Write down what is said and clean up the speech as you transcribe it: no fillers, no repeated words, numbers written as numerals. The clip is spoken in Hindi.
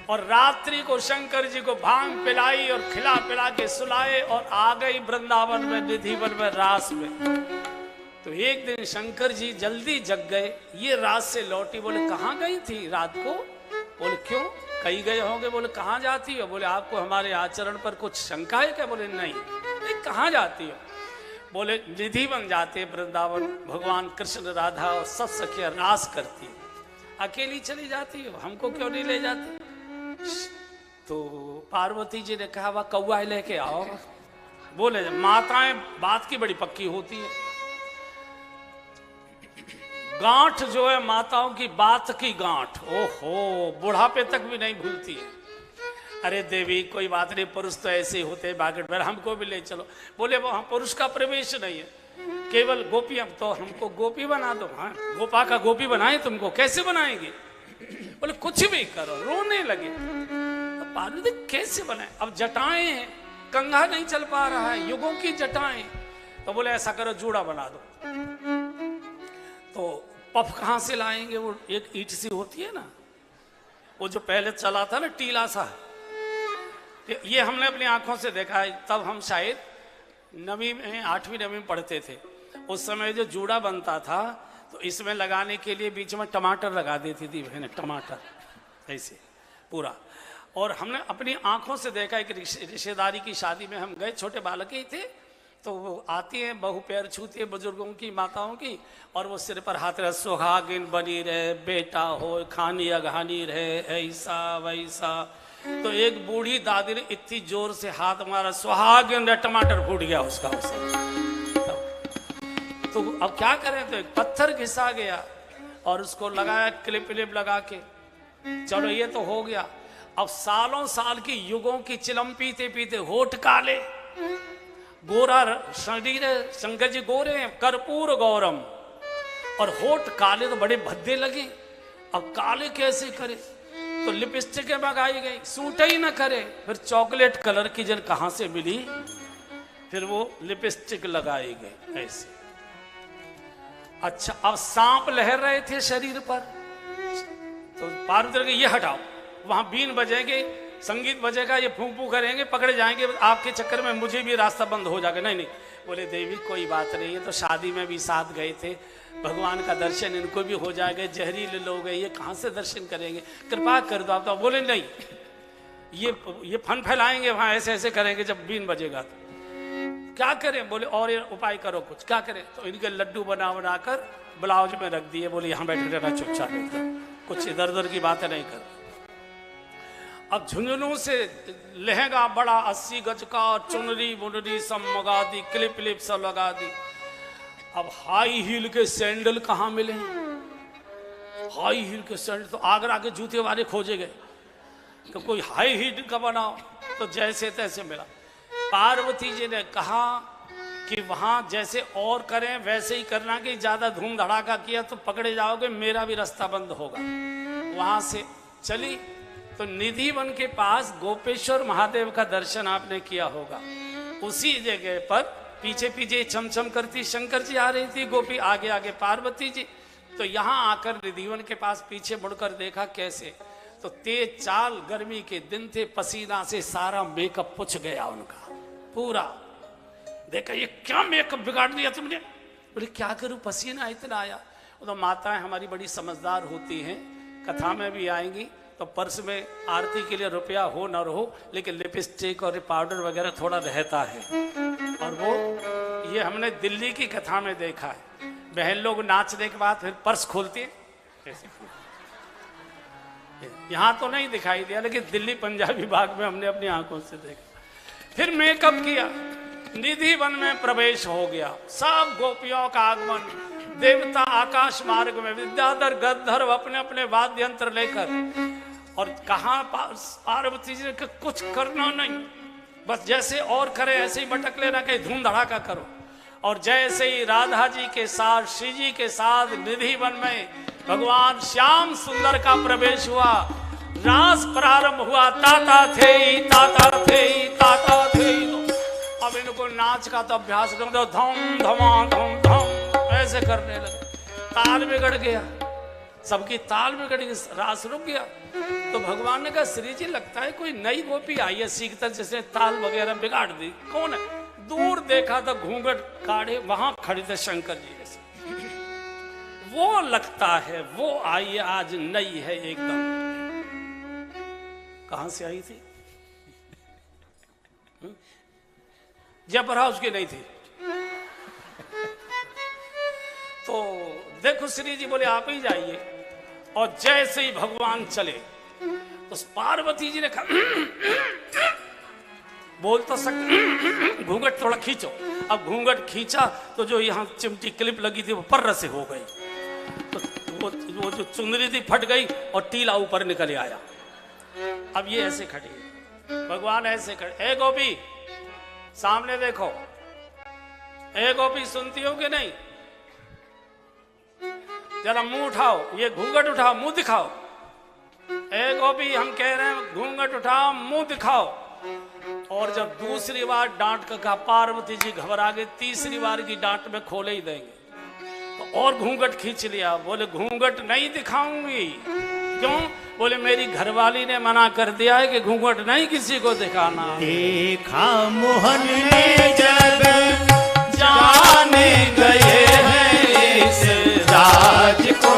और रात्रि को शंकर जी को भांग पिलाई और खिला पिला के सुलाए और आ गई वृंदावन में, निधिवन में, रास में। तो एक दिन शंकर जी जल्दी जग गए, ये रात से लौटी। बोले कहाँ गई थी रात को? बोले क्यों, कहीं गए होंगे। बोले कहाँ जाती हो? बोले आपको हमारे आचरण पर कुछ शंका है क्या? बोले नहीं। कहाँ जाती हो? बोले निधिवन जाते, वृंदावन, भगवान कृष्ण राधा और सब सखियां रास करती, अकेली चली जाती हो, हमको क्यों नहीं ले जाती? तो पार्वती जी ने कहा वह कौआ लेके आओ। बोले माताएं बात की बड़ी पक्की होती है, गांठ जो है माताओं की, बात की गांठ, ओहो, बुढ़ापे तक भी नहीं भूलती है। अरे देवी कोई बात नहीं, पुरुष तो ऐसे ही होते हैं बागट पर, हमको भी ले चलो। बोले वहां पुरुष का प्रवेश नहीं है, केवल गोपियां, तो हमको गोपी बना दो। हाँ, गोपा का गोपी बनाए तुमको, कैसे बनाएंगे? बोले कुछ भी करो। रोने लगे। अब पार्वती कैसे बनाए? अब जटाएं हैं, कंघा नहीं चल पा रहा है, युगों की जटाएं। तो बोले ऐसा करो, जूड़ा बना दो। तो पफ कहां से लाएंगे? वो एक ईंट सी होती है ना, वो जो पहले चला था ना, टीला सा, ये हमने अपनी आंखों से देखा है। तब हम शायद 9वीं में, 8वीं 9वीं में पढ़ते थे। उस समय जो जूड़ा बनता था तो इसमें लगाने के लिए बीच में टमाटर लगा देती थी बहन, टमाटर ऐसे पूरा। और हमने अपनी आंखों से देखा, एक रिश्तेदारी की शादी में हम गए, छोटे बालक ही थे, तो वो आती हैं, बहु पैर छूती है बुजुर्गों की, माताओं की, और वो सिर पर हाथ रहे, सुहागिन बनी रहे, बेटा हो, खानी अघानी रहे, ऐसा वैसा। तो एक बूढ़ी दादी ने इतनी जोर से हाथ मारा, सुहागिन रहे, टमाटर फूट गया उसका। तो अब क्या करें? तो एक पत्थर घिसा गया और उसको लगाया, क्लिप लगा के, चलो ये तो हो गया। अब सालों साल की युगों की चिलम पीते पीते होठ काले, गोरा शरीर, शंकर जी गोरे हैं, कर्पूर गौरम, और होठ काले तो बड़े भद्दे लगे। अब काले कैसे करे? तो लिपस्टिक लगाई गई, सूट ही ना करे। फिर चॉकलेट कलर की जन कहां से मिली, फिर वो लिपस्टिक लगाई गई ऐसे। अच्छा, अब सांप लहर रहे थे शरीर पर, तो पार्वती ये हटाओ, वहां बीन बजेंगे, संगीत बजेगा, ये फूंक फूंक करेंगे, पकड़े जाएंगे, आपके चक्कर में मुझे भी रास्ता बंद हो जाएगा। नहीं नहीं, बोले देवी कोई बात नहीं है, तो शादी में भी साथ गए थे, भगवान का दर्शन इनको भी हो जाएगा, जहरीले लोग हैं, ये कहाँ से दर्शन करेंगे, कृपा कर दो आप। तो बोले नहीं, ये फन फैलाएंगे वहां, ऐसे ऐसे करेंगे जब बीन बजेगा। तो क्या करें? बोले और ये उपाय करो कुछ। क्या करें? तो इनके लड्डू बना कर ब्लाउज में रख दिए। बोले यहाँ बैठे रहना चुपचाप, कुछ इधर उधर की बातें नहीं कर। अब झुंझुनू से लहंगा बड़ा 80 गज का, चुनरी मुनरी सब मंगा दी, क्लिप सब लगा दी। अब हाई हील के सैंडल कहाँ मिले? हाई हील के सैंडल तो आगरा के जूते वाले खोजे गए, तो कोई हाई हील का बनाओ, तो जैसे तैसे मिला। पार्वती जी ने कहा कि वहां जैसे और करें वैसे ही करना, कि ज्यादा धूम धड़ाका किया तो पकड़े जाओगे, मेरा भी रास्ता बंद होगा। वहां से चली तो निधिवन के पास गोपेश्वर महादेव का दर्शन आपने किया होगा। उसी जगह पर पीछे पीछे चमचम करती शंकर जी आ रही थी, गोपी आगे आगे पार्वती जी। तो यहाँ आकर निधिवन के पास पीछे मुड़कर देखा कैसे, तो तेज चाल, गर्मी के दिन थे, पसीना से सारा मेकअप पुछ गया उनका पूरा। देखा ये क्या मेकअप बिगाड़ दिया तुमने? बोले क्या करूं, पसीना इतना आया। तो माताएं हमारी बड़ी समझदार होती हैं, कथा में भी आएंगी। तो पर्स में आरती के लिए रुपया हो ना हो, लेकिन लिपस्टिक और पाउडर वगैरह थोड़ा रहता है। और वो ये हमने दिल्ली की कथा में देखा है, बहन लोग नाचने के बाद फिर पर्स खोलती है। यहाँ तो नहीं दिखाई दिया, लेकिन दिल्ली पंजाबी भाग में हमने अपनी आंखों से देखा। फिर मेकअप किया, निधिवन में प्रवेश हो गया, सब गोपियों का आगमन, देवता आकाश मार्ग में, विद्याधर गद्धर्व अपने अपने वाद्य यंत्र लेकर। और कहा पार्वती जी ने कुछ करना नहीं, बस जैसे और करे ऐसे ही भटक लेना, कहीं धूम धड़ाका करो। और जैसे ही राधा जी के साथ, श्री जी के साथ निधिवन में भगवान श्याम सुंदर का प्रवेश हुआ, रास प्रारंभ हुआ। ताता थे ताता थे ताता थे। अब इनको नाच का तो अभ्यास कर दो, धम धमा धम धम ऐसे करने लगे। ताल बिगड़ गया, सबकी ताल बिगड़ गई, रास रुक गया। तो भगवान ने कहा श्री जी लगता है कोई नई गोपी आई है सीखकर, जिसने ताल वगैरह बिगाड़ दी। कौन है? दूर देखा था घूंघट काढ़े वहां खड़े थे शंकर जी जैसे। वो लगता है वो आई है आज नई है एकदम। कहां से आई थी? जयप्रकाश की नहीं थी। तो देखो श्री जी बोले आप ही जाइए, और जैसे ही भगवान चले तो पार्वती जी ने कहा बोल तो सकते, घूंघट थोड़ा खींचो। अब घूंघट खींचा तो जो यहाँ चिमटी क्लिप लगी थी वो पर्र से हो गई, तो वो जो चुनरी थी फट गई और टीला ऊपर निकल आया। अब ये ऐसे खड़ी है, भगवान ऐसे खड़े। ए गोपी सामने देखो, ए गोपी सुनती हो कि नहीं? जरा मुंह उठाओ, ये घूंघट उठाओ, मुंह दिखाओ। ए गोपी हम कह रहे हैं घूंघट उठाओ, मुंह दिखाओ। और जब दूसरी बार डांट का कहा, पार्वती जी घबरा गए। तीसरी बार की डांट में खोले ही देंगे, तो और घूंघट खींच लिया। बोले घूंघट नहीं दिखाऊंगी। क्यों? बोले मेरी घरवाली ने मना कर दिया है कि घूंघट नहीं किसी को दिखाना। देखा मोहन ने जब जाने गए हैं इस राज को,